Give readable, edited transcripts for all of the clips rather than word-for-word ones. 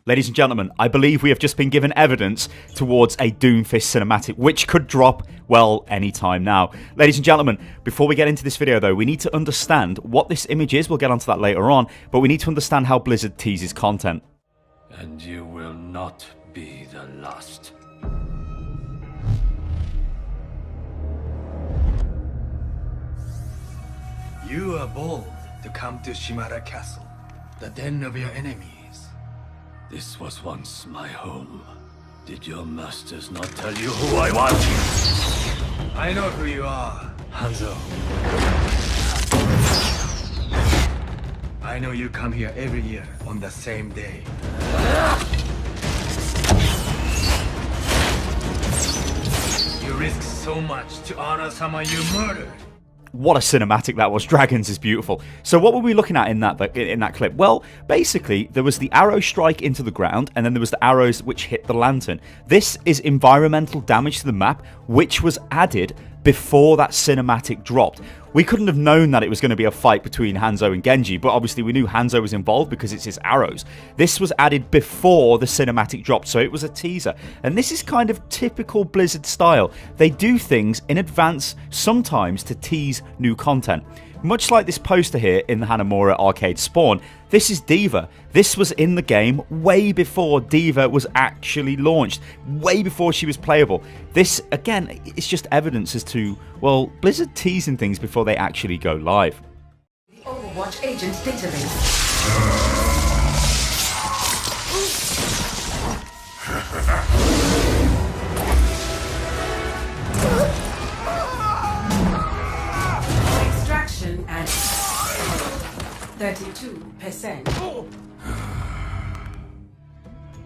Ladies and gentlemen, I believe we have just been given evidence towards a Doomfist cinematic, which could drop, well, any time now. Ladies and gentlemen, before we get into this video though, we need to understand what this image is. We'll get onto that later on, but we need to understand how Blizzard teases content. And you will not be the last. You are bold to come to Shimara Castle, the den of your enemies. This was once my home. Did your masters not tell you who I was? I know who you are, Hanzo. I know you come here every year on the same day. You risk so much to honor someone you murdered. What a cinematic that was. Dragons is beautiful. So what were we looking at in that clip? Well, basically, there was the arrow strike into the ground, and then there was the arrows which hit the lantern. This is environmental damage to the map, which was added before that cinematic dropped. We couldn't have known that it was going to be a fight between Hanzo and Genji, but obviously we knew Hanzo was involved because it's his arrows. This was added before the cinematic dropped, so it was a teaser. And this is kind of typical Blizzard style. They do things in advance, sometimes to tease new content. Much like this poster here in the Hanamura arcade spawn, this is D.Va. This was in the game way before D.Va was actually launched, way before she was playable. This, again, is just evidence as to, well, Blizzard teasing things before they actually go live. The Overwatch agent database. Extraction at 32%.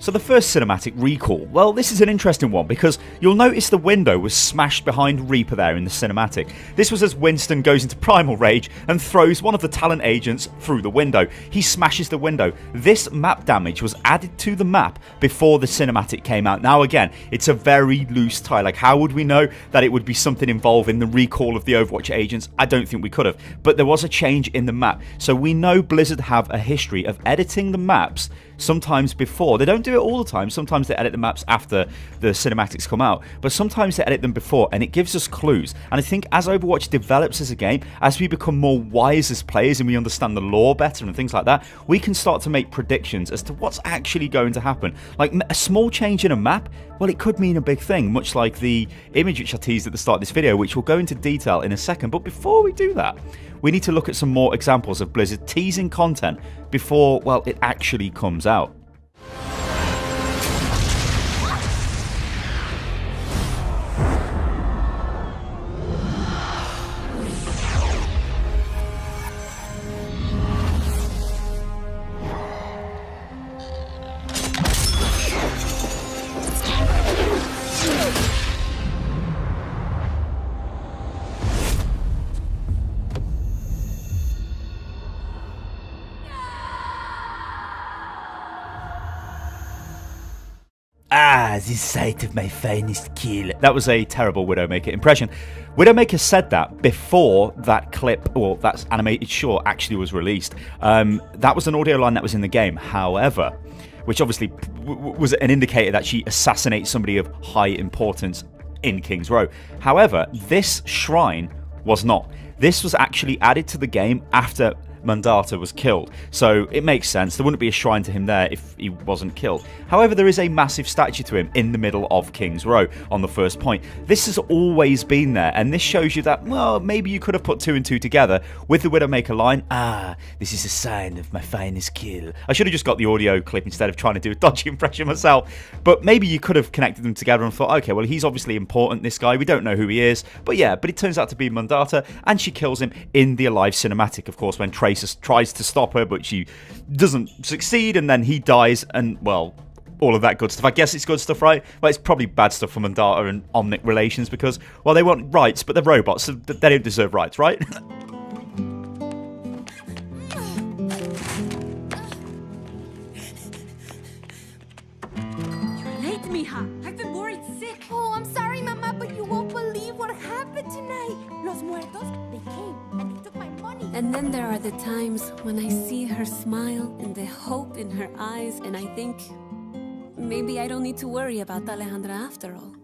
So the first cinematic, Recall, well, this is an interesting one because you'll notice the window was smashed behind Reaper there in the cinematic. This was as Winston goes into primal rage and throws one of the talent agents through the window. He smashes the window. This map damage was added to the map before the cinematic came out. Now again, it's a very loose tie. Like, how would we know that it would be something involving the recall of the Overwatch agents? I don't think we could have. But there was a change in the map. So we know Blizzard have a history of editing the maps sometimes before. They don't do it all the time. Sometimes they edit the maps after the cinematics come out, but sometimes they edit them before, and it gives us clues. And I think as Overwatch develops as a game, as we become more wise as players and we understand the lore better and things like that, we can start to make predictions as to what's actually going to happen. Like a small change in a map, well, it could mean a big thing, much like the image which I teased at the start of this video, which we'll go into detail in a second. But before we do that, we need to look at some more examples of Blizzard teasing content before, well, it actually comes out. Ah, the sight of my finest kill. That was a terrible Widowmaker impression. Widowmaker said that before that clip, or that animated short, actually was released. That was an audio line that was in the game. However, which obviously was an indicator that she assassinates somebody of high importance in King's Row. However, this shrine was not. This was actually added to the game after Mandata was killed, so it makes sense. There wouldn't be a shrine to him there if he wasn't killed. However, there is a massive statue to him in the middle of King's Row on the first point. This has always been there, and this shows you that, well, maybe you could have put two and two together with the Widowmaker line. Ah, this is a sign of my finest kill. I should have just got the audio clip instead of trying to do a dodgy impression myself, but maybe you could have connected them together and thought, okay, well, he's obviously important, this guy. We don't know who he is, but yeah, but it turns out to be Mandata, and she kills him in the Alive cinematic, of course, when Tracer tries to stop her, but she doesn't succeed, and then he dies, and, well, all of that good stuff. I guess it's good stuff, right? Well, it's probably bad stuff for Mandata and Omnic relations because, well, they want rights, but they're robots, so they don't deserve rights, right? You're late, mija. I've been worried sick. Oh, I'm sorry, Mama, but you won't believe what happened tonight. Los muertos, they came and they took my money. And And then there are the times when I see her smile and the hope in her eyes, and I think maybe I don't need to worry about Alejandra after all.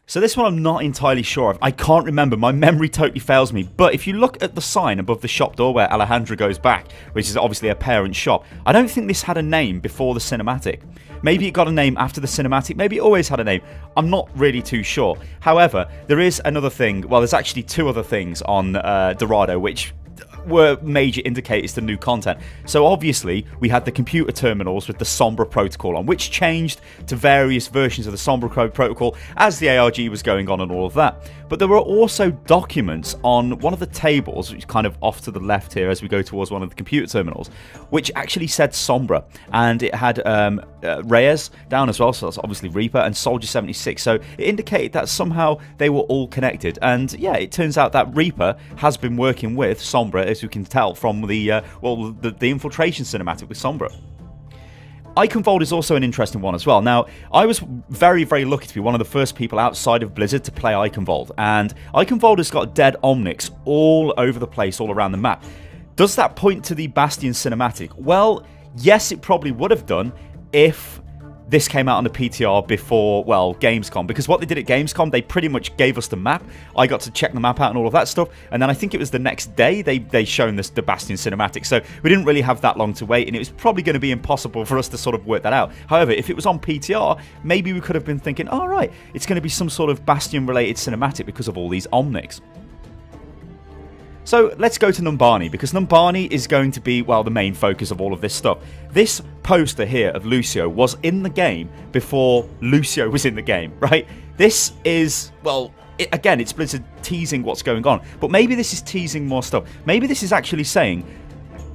So this one I'm not entirely sure of. I can't remember. My memory totally fails me. But if you look at the sign above the shop door where Alejandra goes back, which is obviously a parent shop, I don't think this had a name before the cinematic. Maybe it got a name after the cinematic. Maybe it always had a name. I'm not really too sure. However, there is another thing. Well, there's actually two other things on Dorado which were major indicators to new content. So obviously we had the computer terminals with the Sombra protocol on, which changed to various versions of the Sombra protocol as the ARG was going on and all of that. But there were also documents on one of the tables, which is kind of off to the left here as we go towards one of the computer terminals, which actually said Sombra, and it had Reyes down as well, so that's obviously Reaper, and Soldier 76. So it indicated that somehow they were all connected. And yeah, it turns out that Reaper has been working with Sombra, as you can tell from the infiltration cinematic with Sombra. Iconvolt is also an interesting one as well. Now, I was very, very lucky to be one of the first people outside of Blizzard to play Iconvolt, and Iconvolt has got dead Omnics all over the place, all around the map. Does that point to the Bastion cinematic? Well, yes, it probably would have done if this came out on the PTR before, well, Gamescom, because what they did at Gamescom, they pretty much gave us the map. I got to check the map out and all of that stuff, and then I think it was the next day they shown this the Bastion cinematic, so we didn't really have that long to wait, and it was probably going to be impossible for us to sort of work that out. However, if it was on PTR, maybe we could have been thinking, all right, it's going to be some sort of Bastion-related cinematic because of all these Omnics. So let's go to Numbani, because Numbani is going to be, well, the main focus of all of this stuff. This poster here of Lucio was in the game before Lucio was in the game, right? This is, well, again, it's Blizzard teasing what's going on, but maybe this is teasing more stuff. Maybe this is actually saying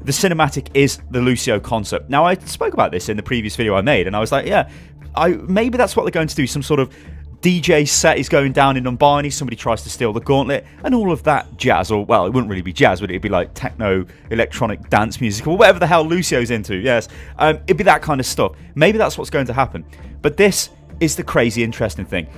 the cinematic is the Lucio concept. Now, I spoke about this in the previous video I made, and I was like, yeah, maybe that's what they're going to do, some sort of DJ set is going down in Numbani, somebody tries to steal the gauntlet, and all of that jazz, or, well, it wouldn't really be jazz, would it? It'd be like techno, electronic dance music, or whatever the hell Lucio's into, yes. It'd be that kind of stuff. Maybe that's what's going to happen. But this is the crazy interesting thing.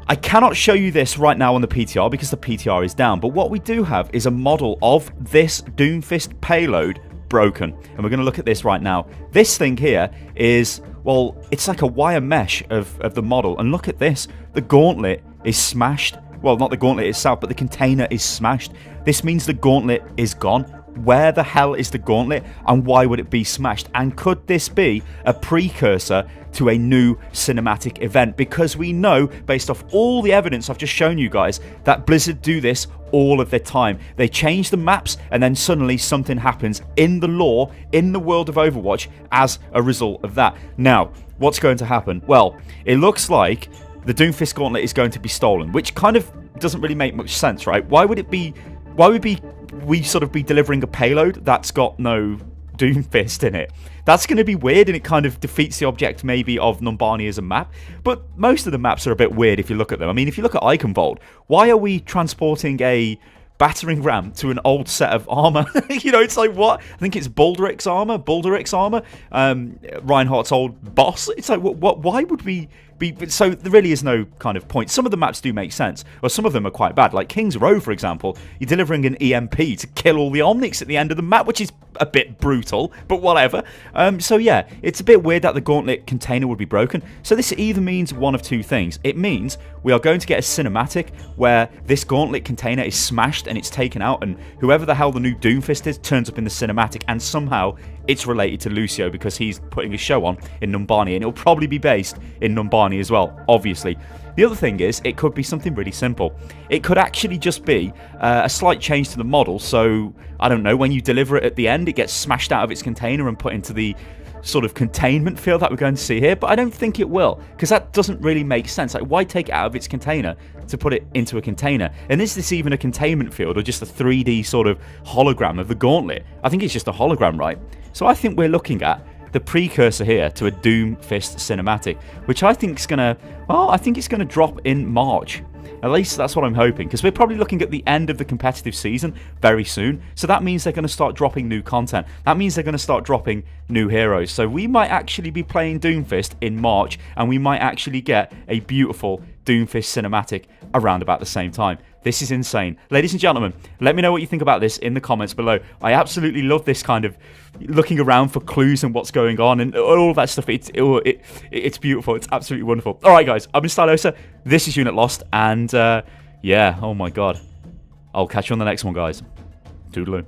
I cannot show you this right now on the PTR because the PTR is down, but what we do have is a model of this Doomfist payload broken, and we're going to look at this right now. This thing here is, well, it's like a wire mesh of the model, and look at this. The gauntlet is smashed. Well, not the gauntlet itself, but the container is smashed. This means the gauntlet is gone. Where the hell is the gauntlet, and why would it be smashed? And could this be a precursor to a new cinematic event? Because we know, based off all the evidence I've just shown you guys, that Blizzard do this all of their time. They change the maps, and then suddenly something happens in the lore, in the world of Overwatch, as a result of that. Now, what's going to happen? Well, it looks like the Doomfist gauntlet is going to be stolen, which kind of doesn't really make much sense, right? Why would we sort of be delivering a payload that's got no Doomfist in it? That's going to be weird, and it kind of defeats the object maybe of Numbani as a map. But most of the maps are a bit weird if you look at them. I mean, if you look at Iconvolt, why are we transporting a battering ram to an old set of armor? You know, it's like, what? I think it's Baldric's armor, Reinhardt's old boss. It's like, what? Why would we be? So there really is no kind of point. Some of the maps do make sense, or some of them are quite bad. Like King's Row, for example, you're delivering an EMP to kill all the Omnics at the end of the map, which is a bit brutal, but whatever. So yeah, it's a bit weird that the gauntlet container would be broken. So this either means one of two things. It means we are going to get a cinematic where this gauntlet container is smashed and it's taken out, and whoever the hell the new Doomfist is turns up in the cinematic, and somehow it's related to Lucio because he's putting a show on in Numbani, and it'll probably be based in Numbani as well, obviously. The other thing is, it could be something really simple. It could actually just be a slight change to the model, so, I don't know, when you deliver it at the end, it gets smashed out of its container and put into the sort of containment field that we're going to see here, but I don't think it will, because that doesn't really make sense. Like, why take it out of its container to put it into a container? And is this even a containment field, or just a 3D sort of hologram of the gauntlet? I think it's just a hologram, right? So I think we're looking at the precursor here to a Doomfist cinematic, which I think is gonna, well, I think it's gonna drop in March. At least that's what I'm hoping, because we're probably looking at the end of the competitive season very soon. So that means they're going to start dropping new content. That means they're going to start dropping new heroes. So we might actually be playing Doomfist in March, and we might actually get a beautiful Doomfist cinematic around about the same time. This is insane. Ladies and gentlemen, let me know what you think about this in the comments below. I absolutely love this kind of looking around for clues and what's going on and all of that stuff. It's beautiful. It's absolutely wonderful. All right, guys. I've been Stylosa. This is Unit Lost. And, yeah, oh my god. I'll catch you on the next one, guys. Toodaloo.